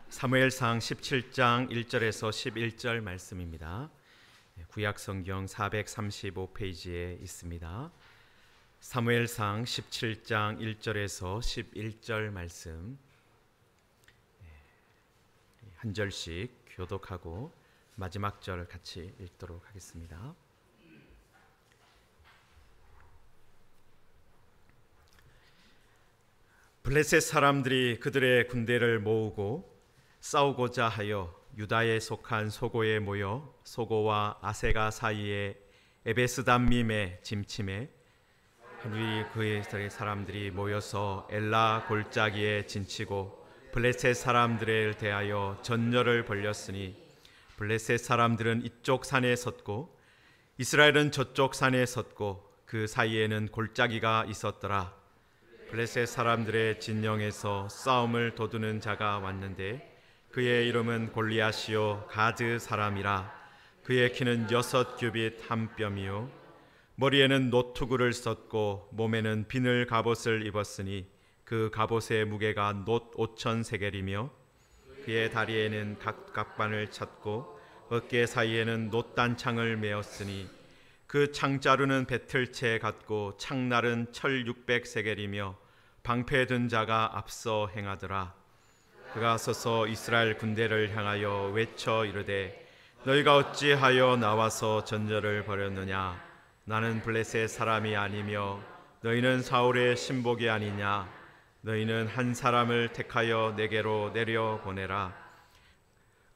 사무엘상 17장 1절에서 11절 말씀입니다. 구약성경 435페이지에 있습니다. 사무엘상 17장 1절에서 11절 말씀 한 절씩 교독하고 마지막 절 같이 읽도록 하겠습니다. 블레셋 사람들이 그들의 군대를 모으고 싸우고자 하여 유다에 속한 소고에 모여 소고와 아세가 사이에 에베스담밈에 짐침해 하루이 그의 사람들이 모여서 엘라 골짜기에 진치고 블레셋 사람들을 대하여 전열을 벌였으니 블레셋 사람들은 이쪽 산에 섰고 이스라엘은 저쪽 산에 섰고 그 사이에는 골짜기가 있었더라. 블레셋 사람들의 진영에서 싸움을 도두는 자가 왔는데 그의 이름은 골리앗이요 가드 사람이라. 그의 키는 6규빗 한 뼘이요 머리에는 노투구를 썼고 몸에는 비늘 갑옷을 입었으니 그 갑옷의 무게가 놋 5천 세겔이며 그의 다리에는 각각반을 찼고 어깨 사이에는 놋단창을 메었으니 그 창자루는 배틀채 같고 창날은 철 600세겔이며 방패 든 자가 앞서 행하더라. 그가 서서 이스라엘 군대를 향하여 외쳐 이르되 너희가 어찌하여 나와서 전열을 벌였느냐. 나는 블레셋 사람이 아니며 너희는 사울의 신복이 아니냐. 너희는 한 사람을 택하여 내게로 내려보내라.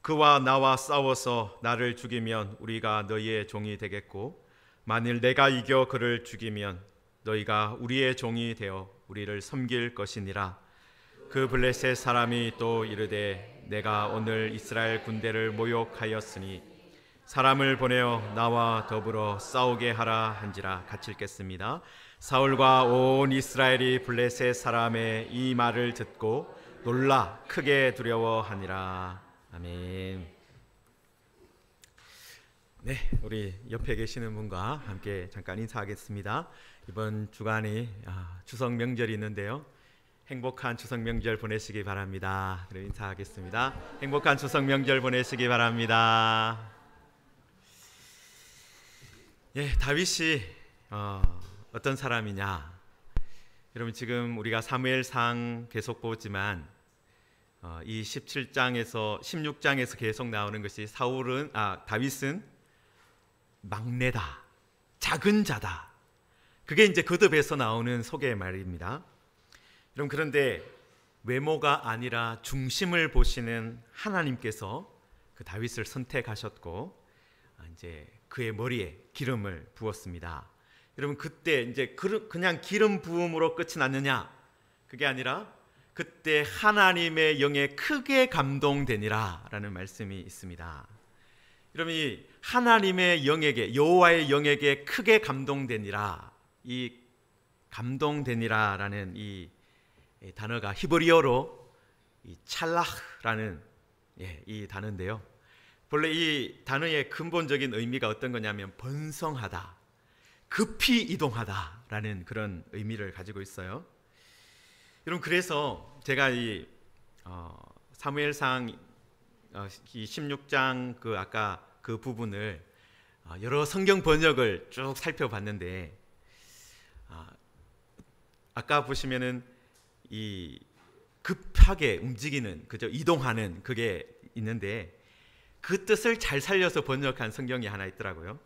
그와 나와 싸워서 나를 죽이면 우리가 너희의 종이 되겠고 만일 내가 이겨 그를 죽이면 너희가 우리의 종이 되어 우리를 섬길 것이니라. 그 블레셋 사람이 또 이르되 내가 오늘 이스라엘 군대를 모욕하였으니 사람을 보내어 나와 더불어 싸우게 하라 한지라. 같이 읽겠습니다. 사울과 온 이스라엘이 블레셋 사람의 이 말을 듣고 놀라 크게 두려워하니라. 아멘. 네, 우리 옆에 계시는 분과 함께 잠깐 인사하겠습니다. 이번 주간이 추석 명절이 있는데요. 행복한 추석 명절 보내시기 바랍니다. 그럼 인사하겠습니다. 행복한 추석 명절 보내시기 바랍니다. 예, 다윗이 어떤 사람이냐? 여러분 지금 우리가 사무엘상 계속 보지만 이 17장에서 16장에서 계속 나오는 것이 다윗은 막내다, 작은 자다. 그게 이제 거듭해서 나오는 소개의 말입니다. 여러분 그런데 외모가 아니라 중심을 보시는 하나님께서 그 다윗을 선택하셨고 이제 그의 머리에 기름을 부었습니다. 여러분 그때 이제 그냥 기름 부음으로 끝이 났느냐? 그게 아니라 그때 하나님의 영에 크게 감동되니라라는 말씀이 있습니다. 여러분 이 하나님의 영에게 여호와의 영에게 크게 감동되니라, 이 감동되니라라는 이 단어가 히브리어로 이 찰라흐라는 이 단어인데요. 본래 이 단어의 근본적인 의미가 어떤 거냐면 번성하다, 급히 이동하다라는 그런 의미를 가지고 있어요. 여러분 그래서 제가 이 사무엘상 이 16장 그 아까 그 부분을 여러 성경 번역을 쭉 살펴봤는데 아까 보시면은 이 급하게 움직이는 그죠, 이동하는 그게 있는데 그 뜻을 잘 살려서 번역한 성경이 하나 있더라고요.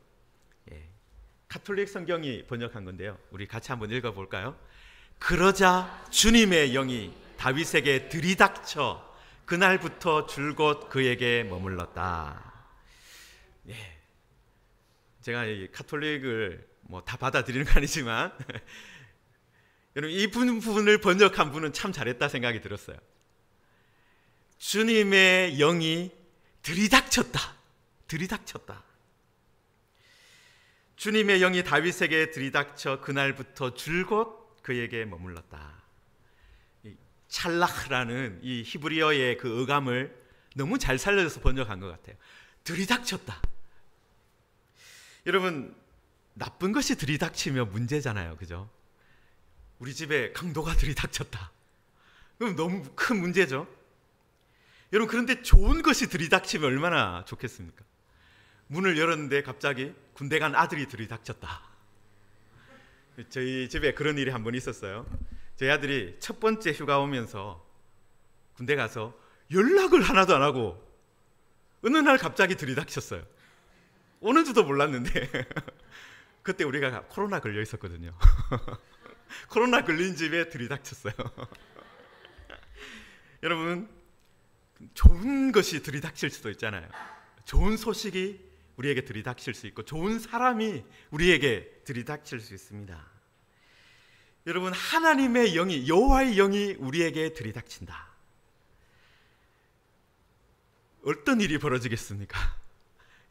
카톨릭 성경이 번역한 건데요. 우리 같이 한번 읽어볼까요? 그러자 주님의 영이 다윗에게 들이닥쳐 그날부터 줄곧 그에게 머물렀다. 제가 이 카톨릭을 뭐 다 받아들이는 건 아니지만 여러분 이 부분을 번역한 분은 참 잘했다 생각이 들었어요. 주님의 영이 들이닥쳤다. 주님의 영이 다윗에게 들이닥쳐 그날부터 줄곧 그에게 머물렀다. 찰라흐라는 이 히브리어의 그 어감을 너무 잘 살려서 번역한 것 같아요. 들이닥쳤다. 여러분 나쁜 것이 들이닥치면 문제잖아요, 그죠? 우리 집에 강도가 들이닥쳤다. 그럼 너무 큰 문제죠. 여러분, 그런데 좋은 것이 들이닥치면 얼마나 좋겠습니까? 문을 열었는데 갑자기 군대 간 아들이 들이닥쳤다. 저희 집에 그런 일이 한 번 있었어요. 저희 아들이 첫 번째 휴가 오면서 군대 가서 연락을 하나도 안 하고 어느 날 갑자기 들이닥쳤어요. 오는지도 몰랐는데 그때 우리가 코로나 걸려 있었거든요. 코로나 걸린 집에 들이닥쳤어요. 여러분, 좋은 것이 들이닥칠 수도 있잖아요. 좋은 소식이 우리에게 들이닥칠 수 있고 좋은 사람이 우리에게 들이닥칠 수 있습니다. 여러분, 하나님의 영이, 여호와의 영이 우리에게 들이닥친다. 어떤 일이 벌어지겠습니까?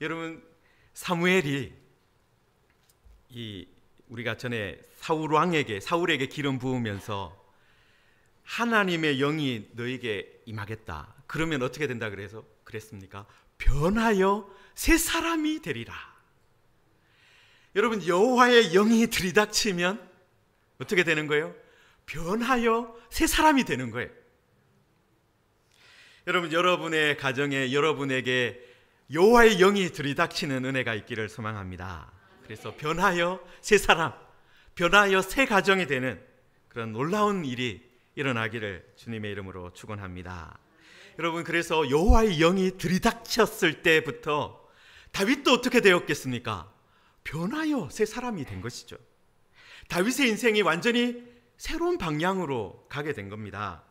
여러분, 사무엘이 우리가 전에 사울에게 기름 부으면서 하나님의 영이 너에게 임하겠다. 그러면 어떻게 된다 그랬습니까? 변하여 새 사람이 되리라. 여러분, 여호와의 영이 들이닥치면 어떻게 되는 거예요? 변하여 새 사람이 되는 거예요. 여러분, 여러분의 가정에 여러분에게 여호와의 영이 들이닥치는 은혜가 있기를 소망합니다. 그래서 변하여 새 사람, 변하여 새 가정이 되는 그런 놀라운 일이 일어나기를 주님의 이름으로 축원합니다. 여러분, 그래서 여호와의 영이 들이닥쳤을 때부터 다윗도 어떻게 되었겠습니까? 변하여 새 사람이 된 것이죠. 다윗의 인생이 완전히 새로운 방향으로 가게 된 겁니다.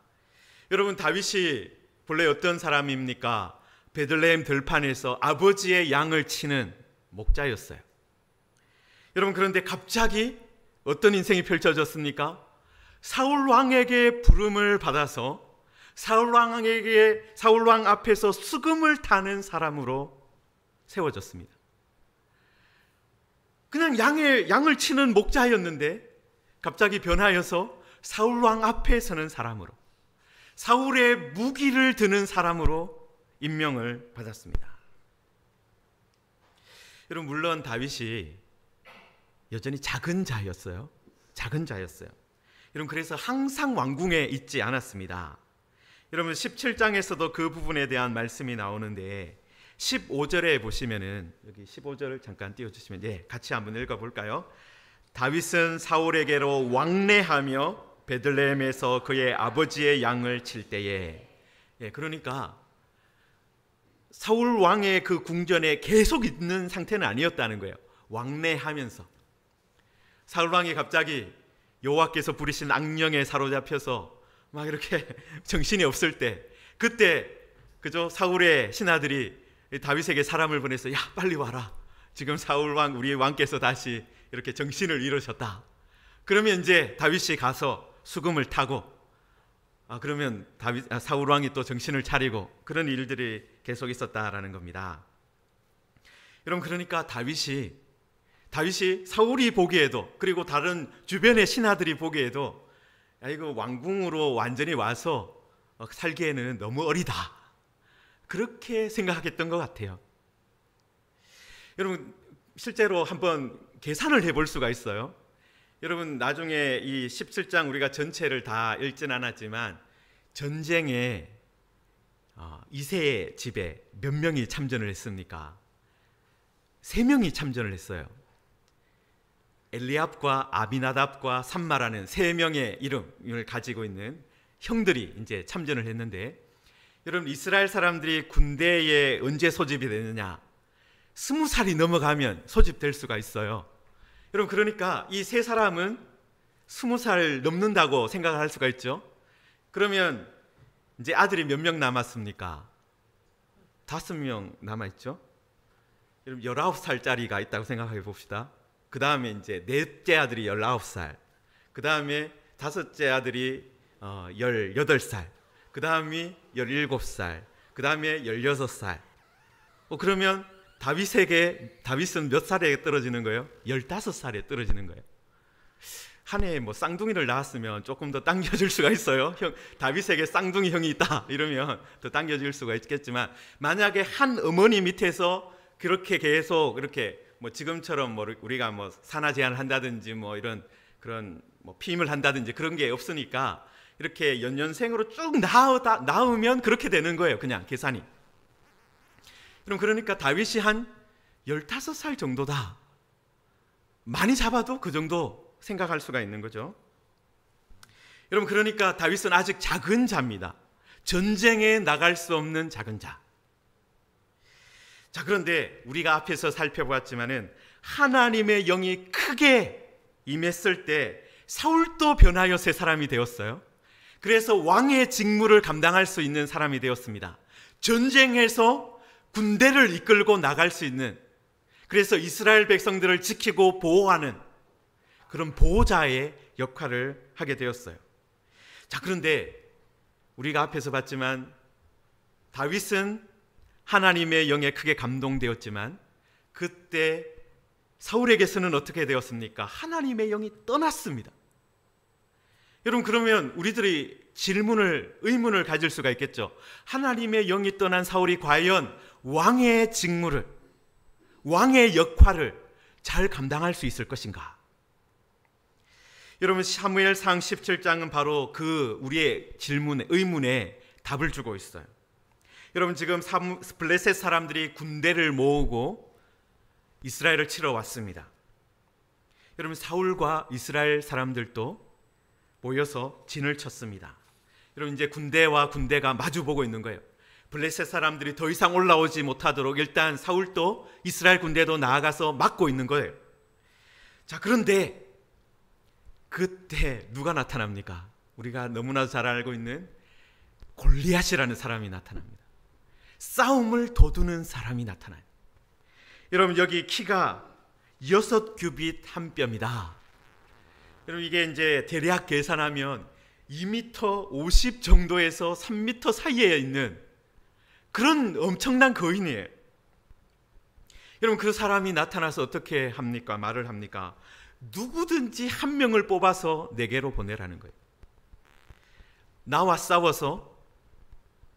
여러분, 다윗이 본래 어떤 사람입니까? 베들레헴 들판에서 아버지의 양을 치는 목자였어요. 여러분, 그런데 갑자기 어떤 인생이 펼쳐졌습니까? 사울 왕에게 부름을 받아서 사울 왕 앞에서 수금을 타는 사람으로 세워졌습니다. 그냥 양을 치는 목자였는데 갑자기 변하여서 사울 왕 앞에 서는 사람으로, 사울의 무기를 드는 사람으로 임명을 받았습니다. 여러분, 물론 다윗이 여전히 작은 자였어요. 여러분, 그래서 항상 왕궁에 있지 않았습니다. 여러분, 17장에서도 그 부분에 대한 말씀이 나오는데 15절에 보시면은, 여기 15절을 잠깐 띄워주시면, 같이 한번 읽어볼까요? 다윗은 사울에게로 왕래하며 베들레헴에서 그의 아버지의 양을 칠 때에, 그러니까 사울 왕의 그 궁전에 계속 있는 상태는 아니었다는 거예요. 왕래하면서 사울 왕이 갑자기 여호와께서 부리신 악령에 사로잡혀서 막 이렇게 정신이 없을 때, 그때 그저 사울의 신하들이 다윗에게 사람을 보내서, 야, 빨리 와라. 지금 사울 왕, 우리 왕께서 다시 이렇게 정신을 잃으셨다. 그러면 이제 다윗이 가서 수금을 타고, 그러면 사울 왕이 또 정신을 차리고, 그런 일들이 계속 있었다라는 겁니다. 여러분, 그러니까 다윗이 사울이 보기에도, 그리고 다른 주변의 신하들이 보기에도, 이거 왕궁으로 완전히 와서 살기에는 너무 어리다, 그렇게 생각했던 것 같아요. 여러분, 실제로 한번 계산을 해볼 수가 있어요. 여러분, 나중에 이 17장 우리가 전체를 다 읽진 않았지만 전쟁에 이새의 집에 몇 명이 참전을 했습니까? 3명이 참전을 했어요. 엘리압과 아비나답과 삼마라는 3명의 이름을 가지고 있는 형들이 이제 참전을 했는데, 여러분, 이스라엘 사람들이 군대에 언제 소집이 되느냐? 20살이 넘어가면 소집될 수가 있어요. 여러분, 그러니까 이 3사람은 20살 넘는다고 생각할 수가 있죠. 그러면 이제 아들이 몇 명 남았습니까? 5명 남아있죠. 여러분, 19살짜리가 있다고 생각해 봅시다. 그 다음에 이제 넷째 아들이 19살, 그 다음에 다섯째 아들이 18살, 그 다음이 17살, 그 다음에 16살. 그러면 다윗은 몇 살에 떨어지는 거예요? 15살에 떨어지는 거예요. 한 해에 뭐 쌍둥이를 낳았으면 조금 더 당겨줄 수가 있어요. 다윗에게 쌍둥이 형이 있다 이러면 더 당겨줄 수가 있겠지만, 만약에 한 어머니 밑에서 그렇게 계속 이렇게 뭐 지금처럼 뭐 우리가 뭐 산하 제한을 한다든지 뭐 이런 그런 뭐 피임을 한다든지 그런 게 없으니까 이렇게 연년생으로 쭉 낳으면 그렇게 되는 거예요. 그냥 계산이. 그럼 그러니까 다윗이 한 15살 정도다. 많이 잡아도 그 정도 생각할 수가 있는 거죠. 여러분, 그러니까 다윗은 아직 작은 자입니다. 전쟁에 나갈 수 없는 작은 자. 자, 그런데 우리가 앞에서 살펴보았지만은 하나님의 영이 크게 임했을 때 사울도 변하여 새 사람이 되었어요. 그래서 왕의 직무를 감당할 수 있는 사람이 되었습니다. 전쟁에서 군대를 이끌고 나갈 수 있는, 그래서 이스라엘 백성들을 지키고 보호하는 그런 보호자의 역할을 하게 되었어요. 자, 그런데 우리가 앞에서 봤지만 다윗은 하나님의 영에 크게 감동되었지만 그때 사울에게서는 어떻게 되었습니까? 하나님의 영이 떠났습니다. 여러분, 그러면 우리들이 의문을 가질 수가 있겠죠. 하나님의 영이 떠난 사울이 과연 왕의 직무를, 왕의 역할을 잘 감당할 수 있을 것인가? 여러분, 사무엘상 17장은 바로 그 우리의 의문에 답을 주고 있어요. 여러분, 지금 블레셋 사람들이 군대를 모으고 이스라엘을 치러 왔습니다. 여러분, 사울과 이스라엘 사람들도 모여서 진을 쳤습니다. 여러분, 이제 군대와 군대가 마주보고 있는 거예요. 블레셋 사람들이 더 이상 올라오지 못하도록 일단 사울도 이스라엘 군대도 나아가서 막고 있는 거예요. 자, 그런데 그때 누가 나타납니까? 우리가 너무나 잘 알고 있는 골리앗이라는 사람이 나타납니다. 싸움을 도두는 사람이 나타나요. 여러분, 여기 키가 6규빗 한 뼘이다. 여러분, 이게 이제 대략 계산하면 2m 50 정도에서 3m 사이에 있는 그런 엄청난 거인이에요. 여러분, 그 사람이 나타나서 어떻게 합니까? 말을 합니까? 누구든지 한 명을 뽑아서 내게로 보내라는 거예요. 나와 싸워서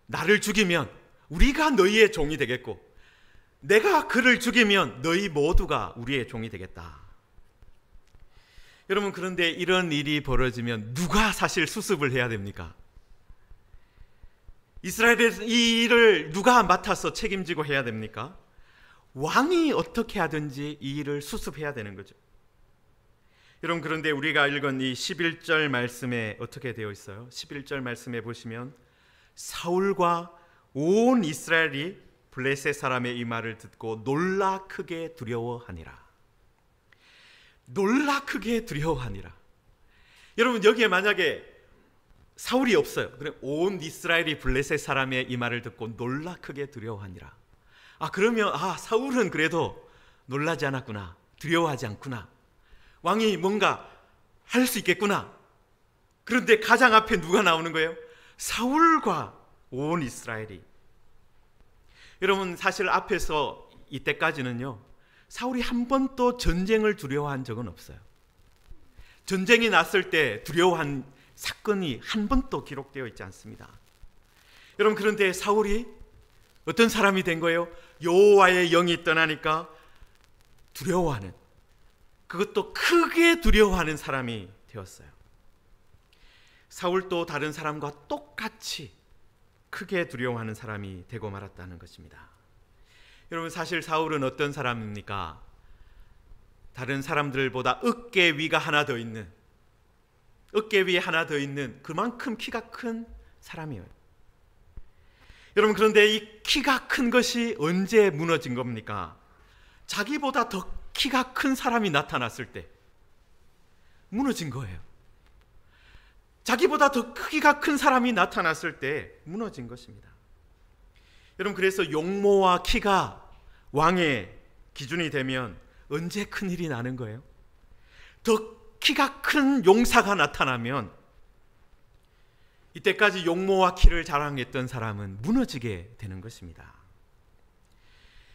나를 죽이면 우리가 너희의 종이 되겠고, 내가 그를 죽이면 너희 모두가 우리의 종이 되겠다. 여러분, 그런데 이런 일이 벌어지면 누가 사실 수습을 해야 됩니까? 이스라엘에서 이 일을 누가 맡아서 책임지고 해야 됩니까? 왕이 어떻게 하든지 이 일을 수습해야 되는 거죠. 여러분, 그런데 우리가 읽은 이 11절 말씀에 어떻게 되어 있어요? 11절 말씀에 보시면 사울과 온 이스라엘이 블레셋 사람의 이 말을 듣고 놀라 크게 두려워하니라. 놀라 크게 두려워하니라. 여러분, 여기에 만약에 사울이 없어요. 그럼 온 이스라엘이 블레셋 사람의 이 말을 듣고 놀라 크게 두려워하니라. 그러면 사울은 그래도 놀라지 않았구나, 두려워하지 않구나, 왕이 뭔가 할 수 있겠구나. 그런데 가장 앞에 누가 나오는 거예요? 사울과 온 이스라엘이. 여러분, 사실 앞에서 이때까지는요, 사울이 한 번도 전쟁을 두려워한 적은 없어요. 전쟁이 났을 때 두려워한 사건이 한 번도 기록되어 있지 않습니다. 여러분, 그런데 사울이 어떤 사람이 된 거예요? 여호와의 영이 떠나니까 두려워하는, 그것도 크게 두려워하는 사람이 되었어요. 사울도 다른 사람과 똑같이 크게 두려워하는 사람이 되고 말았다는 것입니다. 여러분, 사실 사울은 어떤 사람입니까? 다른 사람들보다 어깨 위가 하나 더 있는, 어깨 위에 하나 더 있는 그만큼 키가 큰 사람이에요. 여러분, 그런데 이 키가 큰 것이 언제 무너진 겁니까? 자기보다 더 키가 큰 사람이 나타났을 때 무너진 거예요. 자기보다 더 크기가 큰 사람이 나타났을 때 무너진 것입니다. 여러분, 그래서 용모와 키가 왕의 기준이 되면 언제 큰일이 나는 거예요? 더 키가 큰 용사가 나타나면 이때까지 용모와 키를 자랑했던 사람은 무너지게 되는 것입니다.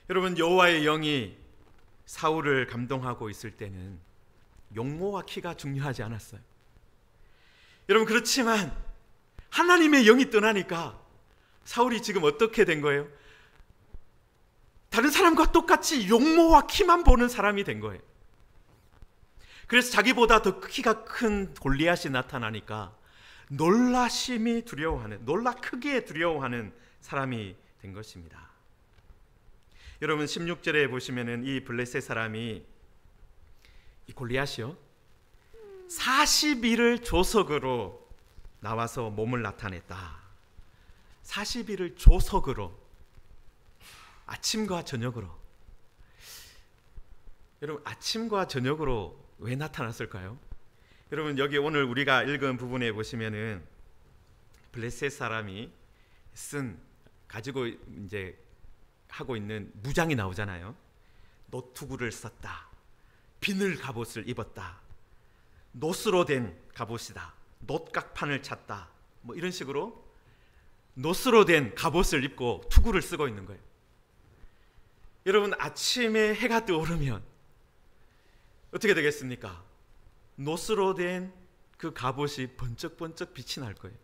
여러분, 여호와의 영이 사울을 감동하고 있을 때는 용모와 키가 중요하지 않았어요. 여러분, 그렇지만 하나님의 영이 떠나니까 사울이 지금 어떻게 된 거예요? 다른 사람과 똑같이 용모와 키만 보는 사람이 된 거예요. 그래서 자기보다 더 키가 큰 골리앗이 나타나니까 놀라 크게 두려워하는 사람이 된 것입니다. 여러분 16절에 보시면은 이 블레셋 사람이 이 골리앗이요 40일을 조석으로 나와서 몸을 나타냈다. 40일을 조석으로 아침과 저녁으로. 여러분 아침과 저녁으로 왜 나타났을까요? 여러분 여기 오늘 우리가 읽은 부분에 보시면은 블레셋 사람이 가지고 이제 하고 있는 무장이 나오잖아요. 노투구를 썼다. 비늘 갑옷을 입었다. 노스로 된 갑옷이다. 놋각판을 찼다. 뭐 이런 식으로 노스로 된 갑옷을 입고 투구를 쓰고 있는 거예요. 여러분 아침에 해가 떠오르면 어떻게 되겠습니까? 노스로 된 그 갑옷이 번쩍번쩍 빛이 날 거예요.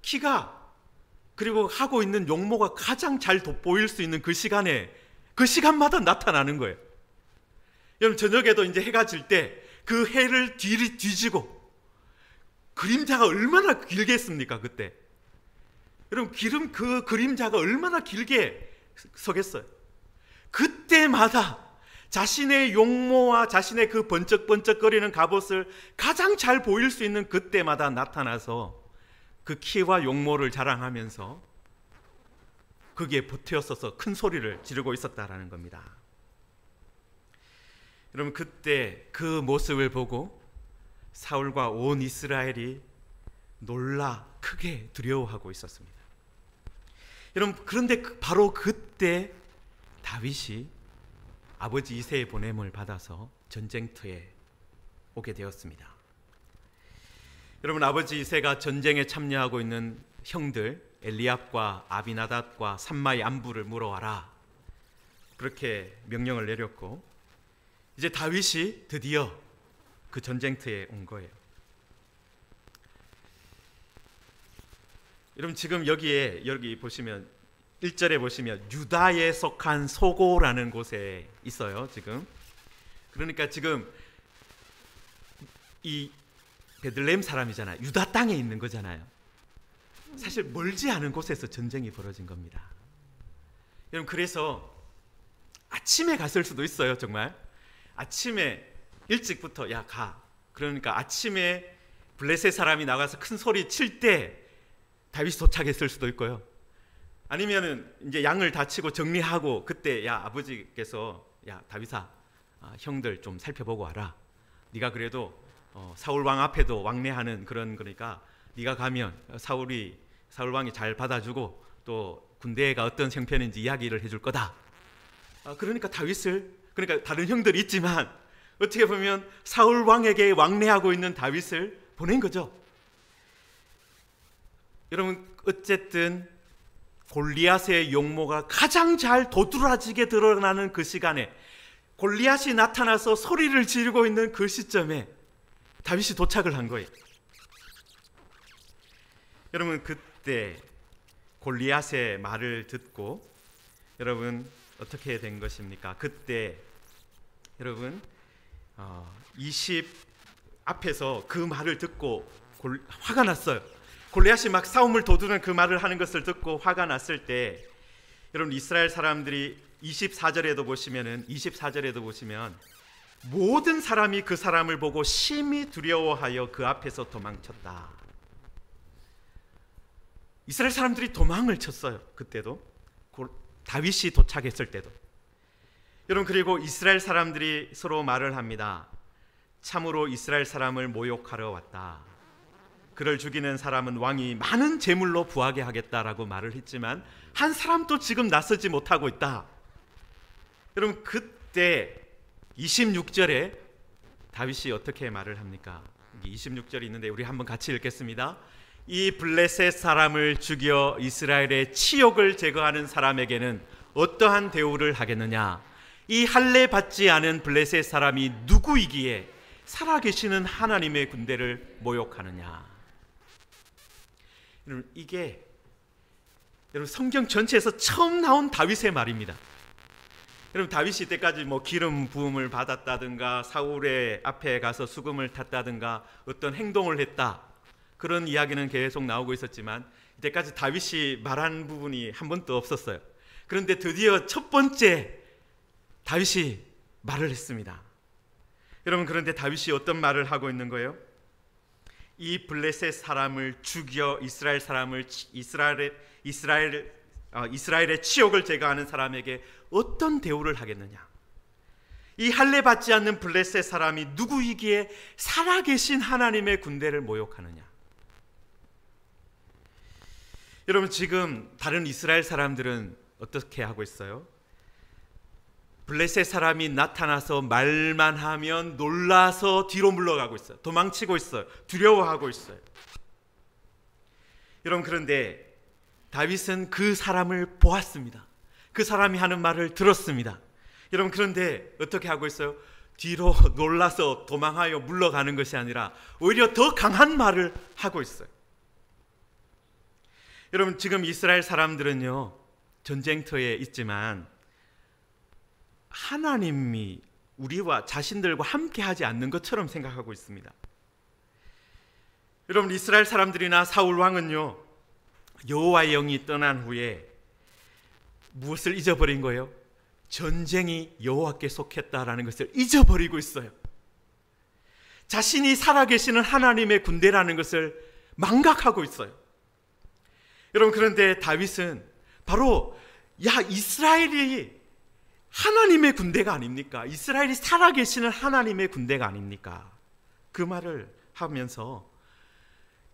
키가 그리고 하고 있는 용모가 가장 잘 돋보일 수 있는 그 시간마다 나타나는 거예요. 여러분 저녁에도 이제 해가 질 때 그 해를 뒤지고 그림자가 얼마나 길겠습니까 그때? 여러분 그 그림자가 얼마나 길게 서겠어요. 그때마다 자신의 용모와 자신의 그 번쩍번쩍거리는 갑옷을 가장 잘 보일 수 있는 그때마다 나타나서 그 키와 용모를 자랑하면서 거기에 버텨서서 큰 소리를 지르고 있었다라는 겁니다. 여러분 그때 그 모습을 보고 사울과 온 이스라엘이 놀라 크게 두려워하고 있었습니다. 여러분 그런데 바로 그때 다윗이 아버지 이새의 보냄을 받아서 전쟁터에 오게 되었습니다. 여러분 아버지 이새가 전쟁에 참여하고 있는 형들 엘리압과 아비나답과 삼마의 안부를 물어와라 그렇게 명령을 내렸고 이제 다윗이 드디어 그 전쟁터에 온 거예요. 여러분 지금 여기 보시면 1절에 보시면 유다에 속한 소고라는 곳에 있어요. 지금 그러니까 지금 이 베들레헴 사람이잖아요. 유다 땅에 있는 거잖아요. 사실 멀지 않은 곳에서 전쟁이 벌어진 겁니다. 여러분 그래서 아침에 갔을 수도 있어요. 정말 아침에 일찍부터 야 가. 그러니까 아침에 블레셋 사람이 나가서 큰 소리 칠 때 다윗이 도착했을 수도 있고요. 아니면은 이제 양을 다 치고 정리하고 그때 야 아버지께서 야 다윗아 형들 좀 살펴보고 와라. 네가 그래도 사울 왕 앞에도 왕래하는 그런 거니까 네가 가면 사울 왕이 잘 받아주고 또 군대가 어떤 형편인지 이야기를 해줄 거다. 그러니까 그러니까 다른 형들이 있지만 어떻게 보면 사울 왕에게 왕래하고 있는 다윗을 보낸 거죠. 여러분 어쨌든 골리앗의 용모가 가장 잘 도드라지게 드러나는 그 시간에 골리앗이 나타나서 소리를 지르고 있는 그 시점에 다윗이 도착을 한 거예요. 여러분 그때 골리앗의 말을 듣고 여러분 어떻게 된 것입니까? 그때 여러분 20 앞에서 그 말을 듣고 화가 났어요. 골리앗이 막 싸움을 도두는 그 말을 하는 것을 듣고 화가 났을 때 여러분 이스라엘 사람들이 24절에도 보시면 모든 사람이 그 사람을 보고 심히 두려워하여 그 앞에서 도망쳤다. 이스라엘 사람들이 도망을 쳤어요. 그때도 다윗이 도착했을 때도. 여러분 그리고 이스라엘 사람들이 서로 말을 합니다. 참으로 이스라엘 사람을 모욕하러 왔다. 그를 죽이는 사람은 왕이 많은 재물로 부하게 하겠다라고 말을 했지만 한 사람도 지금 나서지 못하고 있다. 여러분 그때 26절에 다윗이 어떻게 말을 합니까? 26절이 있는데 우리 한번 같이 읽겠습니다. 이 블레셋 사람을 죽여 이스라엘의 치욕을 제거하는 사람에게는 어떠한 대우를 하겠느냐? 이 할례 받지 않은 블레셋 사람이 누구이기에 살아계시는 하나님의 군대를 모욕하느냐? 여러분 이게 여러분 성경 전체에서 처음 나온 다윗의 말입니다. 여러분 다윗이 이때까지 뭐 기름 부음을 받았다든가 사울의 앞에 가서 수금을 탔다든가 어떤 행동을 했다, 그런 이야기는 계속 나오고 있었지만 이때까지 다윗이 말한 부분이 한 번도 없었어요. 그런데 드디어 첫 번째 다윗이 말을 했습니다. 여러분, 그런데 다윗이 어떤 말을 하고 있는 거예요? 이 블레셋 사람을 죽여 이스라엘의 치욕을 제거하는 사람에게 어떤 대우를 하겠느냐? 이 할례 받지 않는 블레셋 사람이 누구이기에 살아계신 하나님의 군대를 모욕하느냐? 여러분, 지금 다른 이스라엘 사람들은 어떻게 하고 있어요? 블레셋 사람이 나타나서 말만 하면 놀라서 뒤로 물러가고 있어요. 도망치고 있어요. 두려워하고 있어요. 여러분, 그런데 다윗은 그 사람을 보았습니다. 그 사람이 하는 말을 들었습니다. 여러분, 그런데 어떻게 하고 있어요? 뒤로 놀라서 도망하여 물러가는 것이 아니라 오히려 더 강한 말을 하고 있어요. 여러분, 지금 이스라엘 사람들은요, 전쟁터에 있지만 하나님이 우리와 자신들과 함께 하지 않는 것처럼 생각하고 있습니다. 여러분, 이스라엘 사람들이나 사울 왕은요, 여호와의 영이 떠난 후에 무엇을 잊어버린 거예요? 전쟁이 여호와께 속했다라는 것을 잊어버리고 있어요. 자신이 살아계시는 하나님의 군대라는 것을 망각하고 있어요. 여러분, 그런데 다윗은 바로 이스라엘이 하나님의 군대가 아닙니까? 이스라엘이 살아계시는 하나님의 군대가 아닙니까? 그 말을 하면서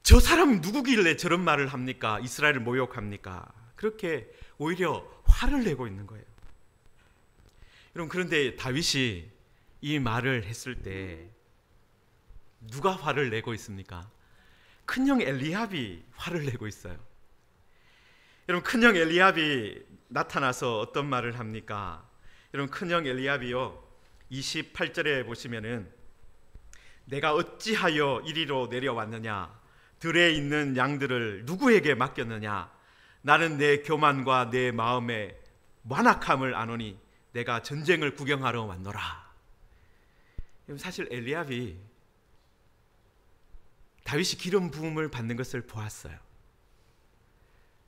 저 사람이 누구길래 저런 말을 합니까? 이스라엘을 모욕합니까? 그렇게 오히려 화를 내고 있는 거예요. 여러분, 그런데 다윗이 이 말을 했을 때 누가 화를 내고 있습니까? 큰형 엘리압이 화를 내고 있어요. 여러분, 큰형 엘리압이 나타나서 어떤 말을 합니까? 여러분, 큰형 엘리압이요, 28절에 보시면은 내가 어찌하여 이리로 내려왔느냐? 들에 있는 양들을 누구에게 맡겼느냐? 나는 내 교만과 내 마음의 완악함을 아노니 내가 전쟁을 구경하러 왔노라. 사실 엘리압이 다윗이 기름 부음을 받는 것을 보았어요.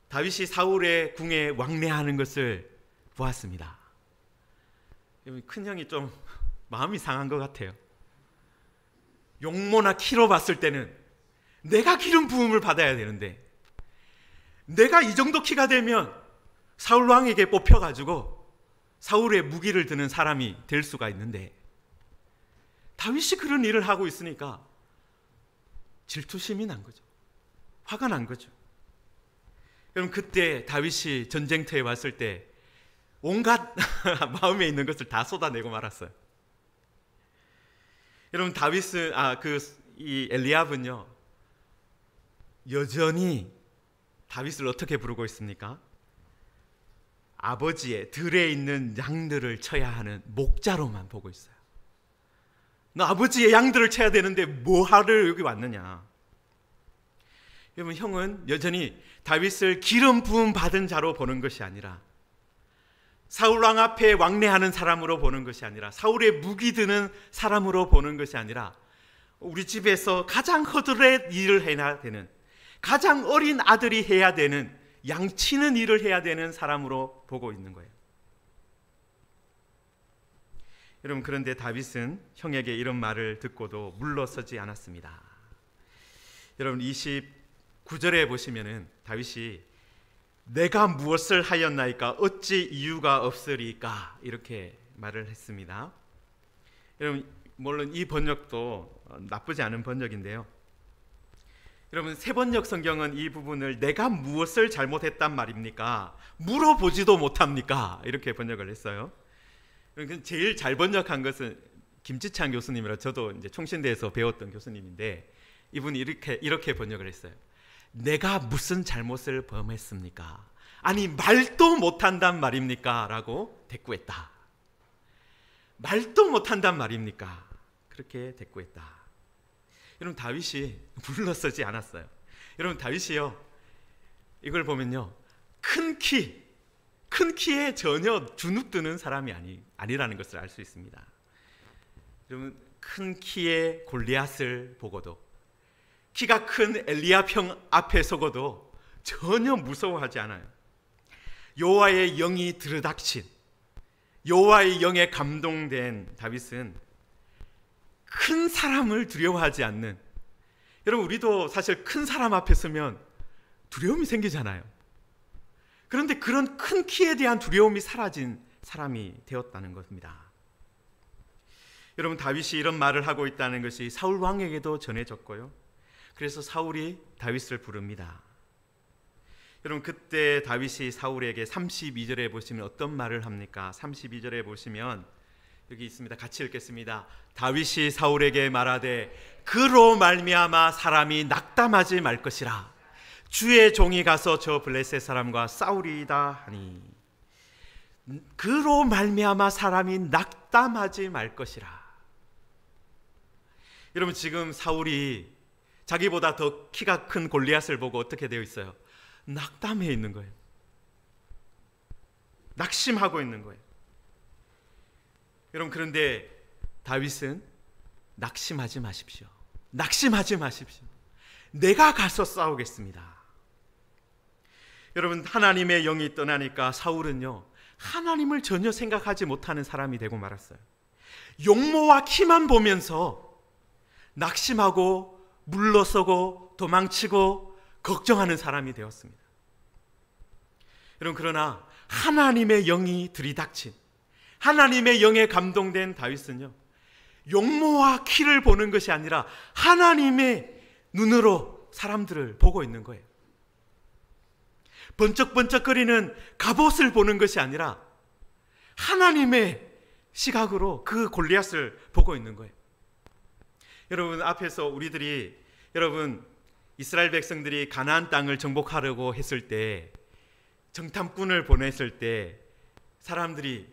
다윗이 사울의 궁에 왕래하는 것을 보았습니다. 큰형이 좀 마음이 상한 것 같아요. 용모나 키로 봤을 때는 내가 기름 부음을 받아야 되는데, 내가 이 정도 키가 되면 사울 왕에게 뽑혀가지고 사울의 무기를 드는 사람이 될 수가 있는데, 다윗이 그런 일을 하고 있으니까 질투심이 난 거죠. 화가 난 거죠. 여러분, 그때 다윗이 전쟁터에 왔을 때 온갖 마음에 있는 것을 다 쏟아내고 말았어요. 여러분, 다윗은 이 엘리압은요, 여전히 다윗을 어떻게 부르고 있습니까? 아버지의 들에 있는 양들을 쳐야 하는 목자로만 보고 있어요. 너 아버지의 양들을 쳐야 되는데 뭐하러 여기 왔느냐? 여러분, 형은 여전히 다윗을 기름 부음 받은 자로 보는 것이 아니라, 사울 왕 앞에 왕래하는 사람으로 보는 것이 아니라, 사울의 무기 드는 사람으로 보는 것이 아니라, 우리 집에서 가장 허드렛 일을 해야 되는, 가장 어린 아들이 해야 되는, 양치는 일을 해야 되는 사람으로 보고 있는 거예요. 여러분, 그런데 다윗은 형에게 이런 말을 듣고도 물러서지 않았습니다. 여러분, 29절에 보시면은 다윗이 내가 무엇을 하였나이까? 어찌 이유가 없으리까? 이렇게 말을 했습니다. 여러분, 물론 이 번역도 나쁘지 않은 번역인데요. 여러분, 세번역 성경은 이 부분을 내가 무엇을 잘못했단 말입니까? 물어보지도 못합니까? 이렇게 번역을 했어요. 제일 잘 번역한 것은 김지찬 교수님이라, 저도 이제 총신대에서 배웠던 교수님인데, 이분이 이렇게 번역을 했어요. 내가 무슨 잘못을 범했습니까? 아니, 말도 못한단 말입니까? 라고 대꾸했다. 말도 못한단 말입니까? 그렇게 대꾸했다. 여러분, 다윗이 물러서지 않았어요. 여러분, 다윗이요, 이걸 보면요, 큰 키, 큰 키에 전혀 주눅드는 사람이 아니라는 것을 알 수 있습니다. 여러분, 큰 키의 골리앗을 보고도, 키가 큰 엘리압 형 앞에 서고도 전혀 무서워하지 않아요. 여호와의 영이 들이닥친, 여호와의 영에 감동된 다윗은 큰 사람을 두려워하지 않는, 여러분, 우리도 사실 큰 사람 앞에 서면 두려움이 생기잖아요. 그런데 그런 큰 키에 대한 두려움이 사라진 사람이 되었다는 것입니다. 여러분, 다윗이 이런 말을 하고 있다는 것이 사울 왕에게도 전해졌고요. 그래서 사울이 다윗을 부릅니다. 여러분, 그때 다윗이 사울에게 32절에 보시면 어떤 말을 합니까? 32절에 보시면 여기 있습니다. 같이 읽겠습니다. 다윗이 사울에게 말하되 그로 말미암아 사람이 낙담하지 말 것이라. 주의 종이 가서 저 블레셋 사람과 싸우리이다 하니. 그로 말미암아 사람이 낙담하지 말 것이라. 여러분, 지금 사울이 자기보다 더 키가 큰 골리앗을 보고 어떻게 되어 있어요? 낙담해 있는 거예요. 낙심하고 있는 거예요. 여러분, 그런데 다윗은 낙심하지 마십시오. 낙심하지 마십시오. 내가 가서 싸우겠습니다. 여러분, 하나님의 영이 떠나니까 사울은요, 하나님을 전혀 생각하지 못하는 사람이 되고 말았어요. 용모와 키만 보면서 낙심하고 물러서고 도망치고 걱정하는 사람이 되었습니다. 여러분, 그러나 하나님의 영이 들이닥친, 하나님의 영에 감동된 다윗은요, 용모와 키를 보는 것이 아니라 하나님의 눈으로 사람들을 보고 있는 거예요. 번쩍번쩍거리는 갑옷을 보는 것이 아니라 하나님의 시각으로 그 골리앗을 보고 있는 거예요. 여러분, 앞에서 여러분, 이스라엘 백성들이 가나안 땅을 정복하려고 했을 때, 정탐꾼을 보냈을 때 사람들이,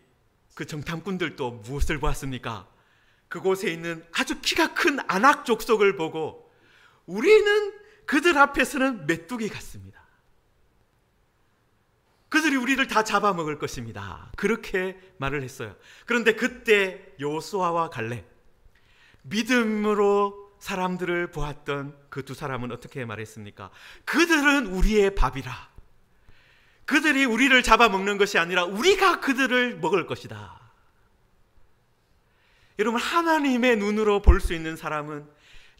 그 정탐꾼들도 무엇을 보았습니까? 그곳에 있는 아주 키가 큰 아낙 족속을 보고 우리는 그들 앞에서는 메뚜기 같습니다. 그들이 우리를 다 잡아먹을 것입니다. 그렇게 말을 했어요. 그런데 그때 여호수아와 갈렙, 믿음으로 사람들을 보았던 그 두 사람은 어떻게 말했습니까? 그들은 우리의 밥이라. 그들이 우리를 잡아먹는 것이 아니라 우리가 그들을 먹을 것이다. 여러분, 하나님의 눈으로 볼 수 있는 사람은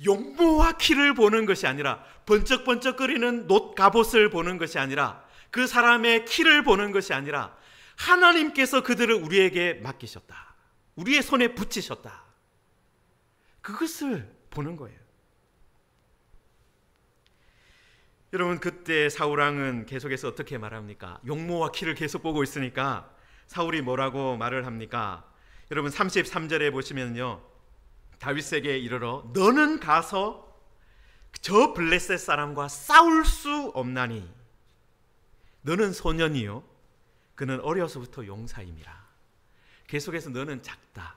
용모와 키를 보는 것이 아니라, 번쩍번쩍거리는 놋 갑옷을 보는 것이 아니라, 그 사람의 키를 보는 것이 아니라 하나님께서 그들을 우리에게 맡기셨다, 우리의 손에 붙이셨다, 그것을 보는 거예요. 여러분, 그때 사울왕은 계속해서 어떻게 말합니까? 용모와 키를 계속 보고 있으니까 사울이 뭐라고 말을 합니까? 여러분, 33절에 보시면요, 다윗에게 이르러 너는 가서 저 블레셋 사람과 싸울 수 없나니 너는 소년이요 그는 어려서부터 용사임이라. 계속해서 너는 작다,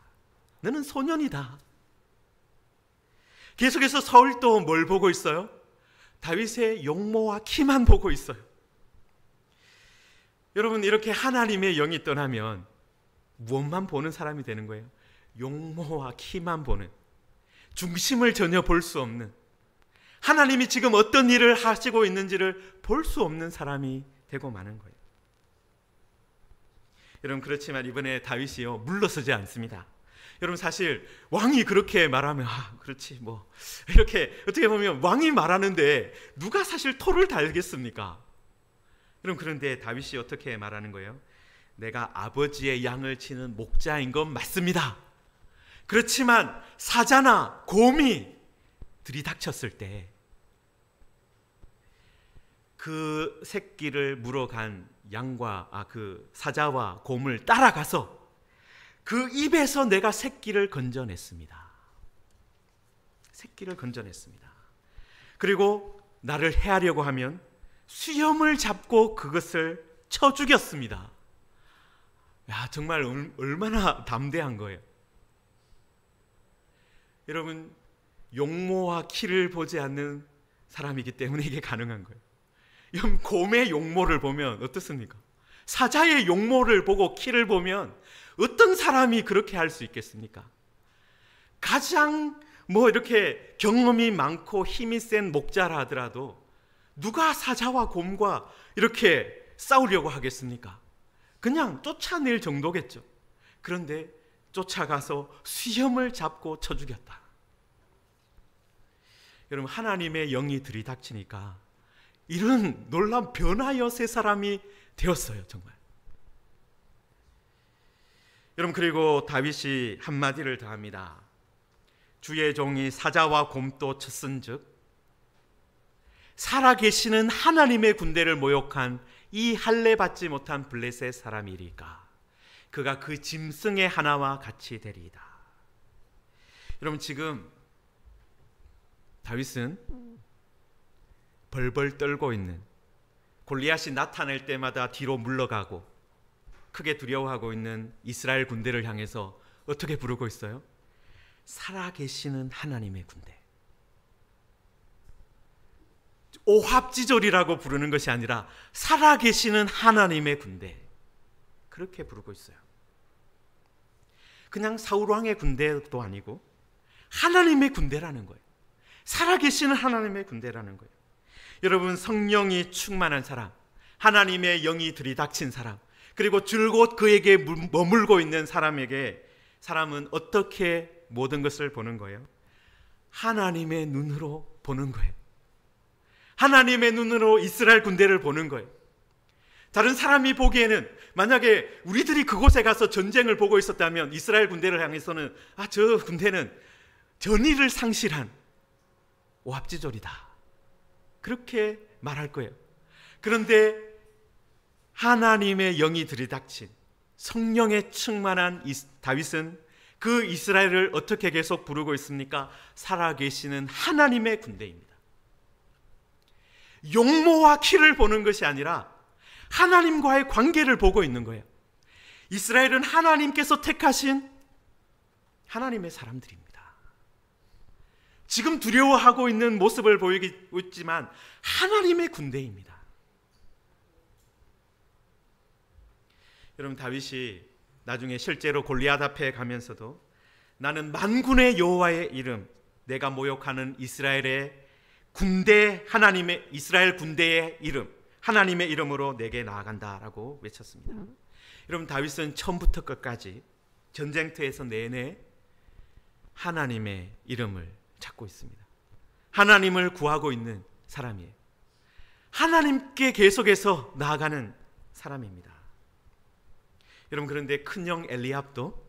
너는 소년이다. 계속해서 사울도 뭘 보고 있어요? 다윗의 용모와 키만 보고 있어요. 여러분, 이렇게 하나님의 영이 떠나면 무엇만 보는 사람이 되는 거예요? 용모와 키만 보는, 중심을 전혀 볼 수 없는, 하나님이 지금 어떤 일을 하시고 있는지를 볼 수 없는 사람이 되고 마는 거예요. 여러분, 그렇지만 이번에 다윗이요, 물러서지 않습니다. 여러분, 사실 왕이 그렇게 말하면 그렇지 뭐, 이렇게 어떻게 보면 왕이 말하는데 누가 사실 토를 달겠습니까? 여러분, 그런데 다윗이 어떻게 말하는 거예요? 내가 아버지의 양을 치는 목자인 건 맞습니다. 그렇지만 사자나 곰이 들이닥쳤을 때 그 새끼를 물어간 양과 그 사자와 곰을 따라가서 그 입에서 내가 새끼를 건져냈습니다. 새끼를 건져냈습니다. 그리고 나를 해하려고 하면 수염을 잡고 그것을 쳐 죽였습니다. 야, 정말 얼마나 담대한 거예요. 여러분, 용모와 키를 보지 않는 사람이기 때문에 이게 가능한 거예요. 곰의 용모를 보면 어떻습니까? 사자의 용모를 보고 키를 보면 어떤 사람이 그렇게 할 수 있겠습니까? 가장 이렇게 경험이 많고 힘이 센 목자라 하더라도 누가 사자와 곰과 이렇게 싸우려고 하겠습니까? 그냥 쫓아낼 정도겠죠. 그런데 쫓아가서 수염을 잡고 쳐 죽였다. 여러분, 하나님의 영이 들이닥치니까 이런 놀라운 변화여 세 사람이 되었어요, 정말. 여러분, 그리고 다윗이 한마디를 더합니다. 주의 종이 사자와 곰도 쳤은즉 살아계시는 하나님의 군대를 모욕한 이 할례 받지 못한 블레셋 사람이리까 그가 그 짐승의 하나와 같이 되리이다. 여러분, 지금 다윗은 벌벌 떨고 있는, 골리앗이 나타날 때마다 뒤로 물러가고 크게 두려워하고 있는 이스라엘 군대를 향해서 어떻게 부르고 있어요? 살아계시는 하나님의 군대. 오합지졸이라고 부르는 것이 아니라 살아계시는 하나님의 군대, 그렇게 부르고 있어요. 그냥 사울왕의 군대도 아니고 하나님의 군대라는 거예요. 살아계시는 하나님의 군대라는 거예요. 여러분, 성령이 충만한 사람, 하나님의 영이 들이닥친 사람, 그리고 줄곧 그에게 머물고 있는 사람에게 사람은 어떻게 모든 것을 보는 거예요? 하나님의 눈으로 보는 거예요. 하나님의 눈으로 이스라엘 군대를 보는 거예요. 다른 사람이 보기에는, 만약에 우리들이 그곳에 가서 전쟁을 보고 있었다면 이스라엘 군대를 향해서는 저 군대는 전의를 상실한 오합지졸이다, 그렇게 말할 거예요. 그런데 하나님의 영이 들이닥친 성령에 충만한 다윗은 그 이스라엘을 어떻게 계속 부르고 있습니까? 살아계시는 하나님의 군대입니다. 용모와 키를 보는 것이 아니라 하나님과의 관계를 보고 있는 거예요. 이스라엘은 하나님께서 택하신 하나님의 사람들입니다. 지금 두려워하고 있는 모습을 보이고 있지만 하나님의 군대입니다. 여러분, 다윗이 나중에 실제로 골리앗 앞에 가면서도 나는 만군의 여호와의 이름, 내가 모욕하는 이스라엘의 군대, 하나님의 이스라엘 군대의 이름, 하나님의 이름으로 내게 나아간다라고 외쳤습니다. 여러분, 다윗은 처음부터 끝까지 전쟁터에서 내내 하나님의 이름을 찾고 있습니다. 하나님을 구하고 있는 사람이에요. 하나님께 계속해서 나아가는 사람입니다. 여러분, 그런데 큰형 엘리압도,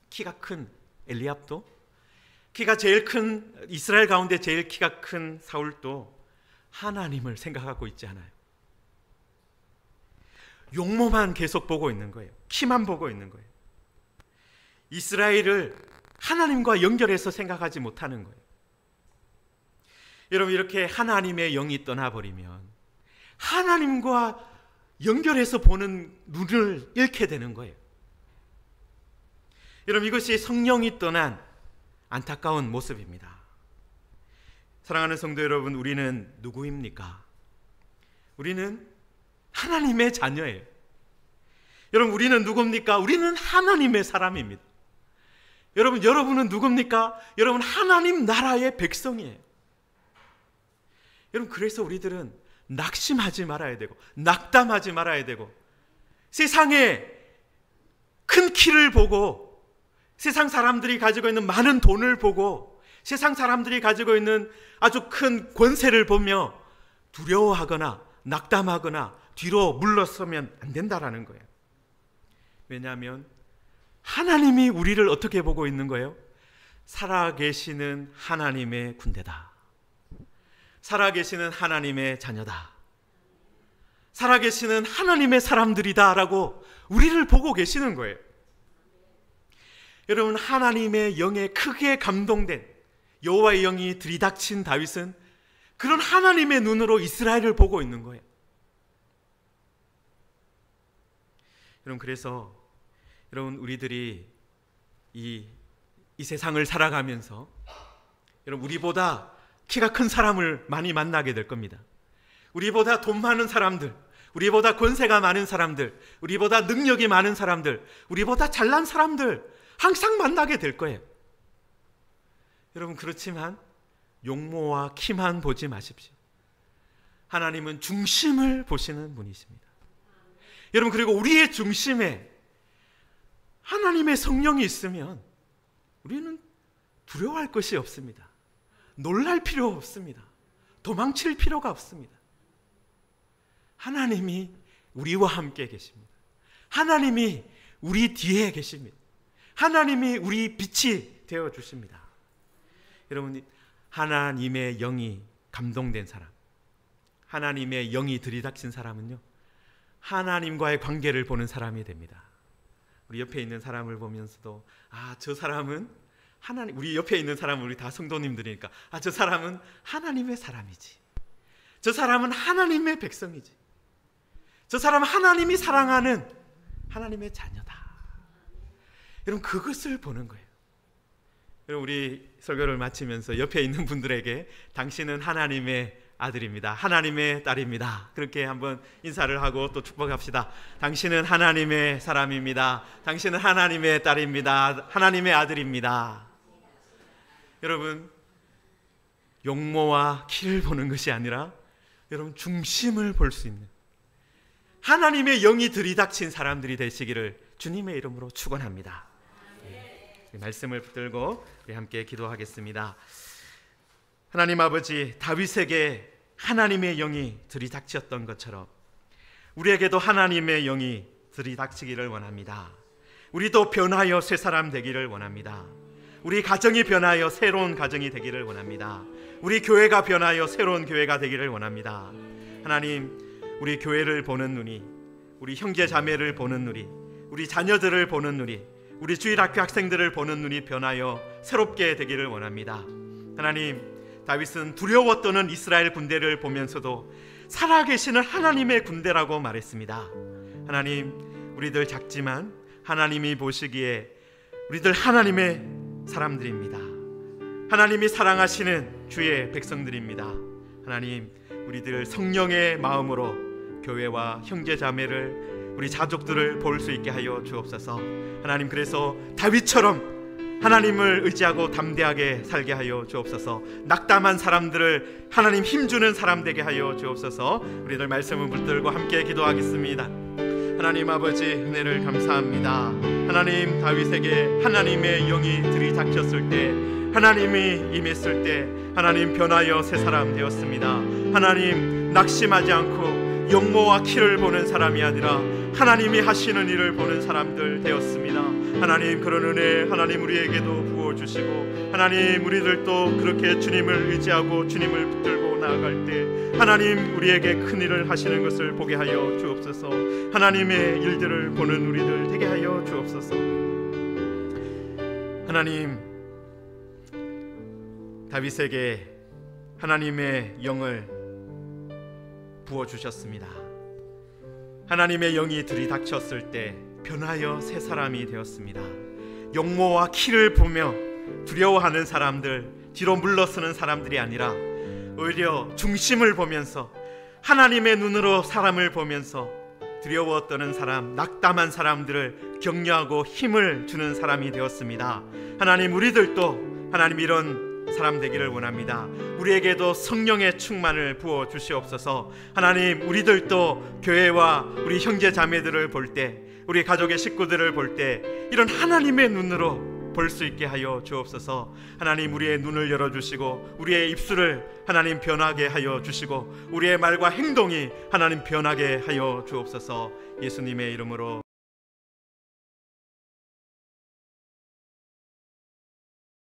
키가 큰 엘리압도, 키가 제일 큰, 이스라엘 가운데 제일 키가 큰 사울도 하나님을 생각하고 있지 않아요. 용모만 계속 보고 있는 거예요. 키만 보고 있는 거예요. 이스라엘을 하나님과 연결해서 생각하지 못하는 거예요. 여러분, 이렇게 하나님의 영이 떠나버리면 하나님과 연결해서 보는 눈을 잃게 되는 거예요. 여러분, 이것이 성령이 떠난 안타까운 모습입니다. 사랑하는 성도 여러분, 우리는 누구입니까? 우리는 하나님의 자녀예요. 여러분, 우리는 누굽니까? 우리는 하나님의 사람입니다. 여러분은 누굽니까? 여러분, 하나님 나라의 백성이에요. 여러분, 그래서 우리들은 낙심하지 말아야 되고 낙담하지 말아야 되고, 세상에 큰 키를 보고 세상 사람들이 가지고 있는 많은 돈을 보고 세상 사람들이 가지고 있는 아주 큰 권세를 보며 두려워하거나 낙담하거나 뒤로 물러서면 안 된다라는 거예요. 왜냐하면 하나님이 우리를 어떻게 보고 있는 거예요? 살아계시는 하나님의 군대다. 살아계시는 하나님의 자녀다. 살아계시는 하나님의 사람들이다 라고 우리를 보고 계시는 거예요. 여러분, 하나님의 영에 크게 감동된, 여호와의 영이 들이닥친 다윗은 그런 하나님의 눈으로 이스라엘을 보고 있는 거예요. 여러분, 그래서 여러분, 우리들이 이 세상을 살아가면서 여러분, 우리보다 키가 큰 사람을 많이 만나게 될 겁니다. 우리보다 돈 많은 사람들, 우리보다 권세가 많은 사람들, 우리보다 능력이 많은 사람들, 우리보다 잘난 사람들 항상 만나게 될 거예요. 여러분, 그렇지만 용모와 키만 보지 마십시오. 하나님은 중심을 보시는 분이십니다. 여러분, 그리고 우리의 중심에 하나님의 성령이 있으면 우리는 두려워할 것이 없습니다. 놀랄 필요 없습니다. 도망칠 필요가 없습니다. 하나님이 우리와 함께 계십니다. 하나님이 우리 뒤에 계십니다. 하나님이 우리 빛이 되어 주십니다. 여러분, 하나님의 영이 감동된 사람, 하나님의 영이 들이닥친 사람은요, 하나님과의 관계를 보는 사람이 됩니다. 우리 옆에 있는 사람을 보면서도 저 사람은 하나님, 우리 옆에 있는 사람은 우리 다 성도님들이니까 저 사람은 하나님의 사람이지, 저 사람은 하나님의 백성이지, 저 사람은 하나님이 사랑하는 하나님의 자녀다. 여러분, 그것을 보는 거예요. 여러분, 우리 설교를 마치면서 옆에 있는 분들에게 당신은 하나님의 아들입니다, 하나님의 딸입니다, 그렇게 한번 인사를 하고 또 축복합시다. 당신은 하나님의 사람입니다. 당신은 하나님의 딸입니다. 하나님의 아들입니다. 여러분, 용모와 키를 보는 것이 아니라 여러분, 중심을 볼 수 있는 하나님의 영이 들이닥친 사람들이 되시기를 주님의 이름으로 축원합니다. 말씀을 붙들고 우리 함께 기도하겠습니다. 하나님 아버지, 다윗에게 하나님의 영이 들이닥쳤던 것처럼 우리에게도 하나님의 영이 들이닥치기를 원합니다. 우리도 변하여 새 사람 되기를 원합니다. 우리 가정이 변하여 새로운 가정이 되기를 원합니다. 우리 교회가 변하여 새로운 교회가 되기를 원합니다. 하나님, 우리 교회를 보는 눈이, 우리 형제 자매를 보는 눈이, 우리 자녀들을 보는 눈이, 우리 주일학교 학생들을 보는 눈이 변하여 새롭게 되기를 원합니다. 하나님, 다윗은 두려웠던 이스라엘 군대를 보면서도 살아계시는 하나님의 군대라고 말했습니다. 하나님, 우리들 작지만 하나님이 보시기에 우리들 하나님의 사람들입니다. 하나님이 사랑하시는 주의 백성들입니다. 하나님, 우리들 성령의 마음으로 교회와 형제 자매를, 우리 자족들을 볼 수 있게 하여 주옵소서. 하나님, 그래서 다윗처럼 하나님을 의지하고 담대하게 살게 하여 주옵소서. 낙담한 사람들을 하나님 힘주는 사람 되게 하여 주옵소서. 우리들 말씀을 붙들고 함께 기도하겠습니다. 하나님 아버지, 은혜를 감사합니다. 하나님, 다윗에게 하나님의 영이 들이닥쳤을 때, 하나님이 임했을 때 하나님 변하여 새 사람 되었습니다. 하나님, 낙심하지 않고 용모와 키를 보는 사람이 아니라 하나님이 하시는 일을 보는 사람들 되었습니다. 하나님, 그런 은혜 하나님 우리에게도 부어주시고, 하나님 우리들도 그렇게 주님을 의지하고 주님을 붙들고 나아갈 때 하나님 우리에게 큰 일을 하시는 것을 보게 하여 주옵소서. 하나님의 일들을 보는 우리들 되게 하여 주옵소서. 하나님, 다윗에게 하나님의 영을 부어주셨습니다. 하나님의 영이 들이닥쳤을 때 변하여 새 사람이 되었습니다. 용모와 키를 보며 두려워하는 사람들, 뒤로 물러서는 사람들이 아니라 오히려 중심을 보면서 하나님의 눈으로 사람을 보면서 두려워떠는 사람, 낙담한 사람들을 격려하고 힘을 주는 사람이 되었습니다. 하나님, 우리들도 하나님 이런 사람 되기를 원합니다. 우리에게도 성령의 충만을 부어 주시옵소서. 하나님, 우리들도 교회와 우리 형제 자매들을 볼 때, 우리 가족의 식구들을 볼 때 이런 하나님의 눈으로 볼 수 있게 하여 주옵소서. 하나님, 우리의 눈을 열어주시고 우리의 입술을 하나님 변하게 하여 주시고 우리의 말과 행동이 하나님 변하게 하여 주옵소서. 예수님의 이름으로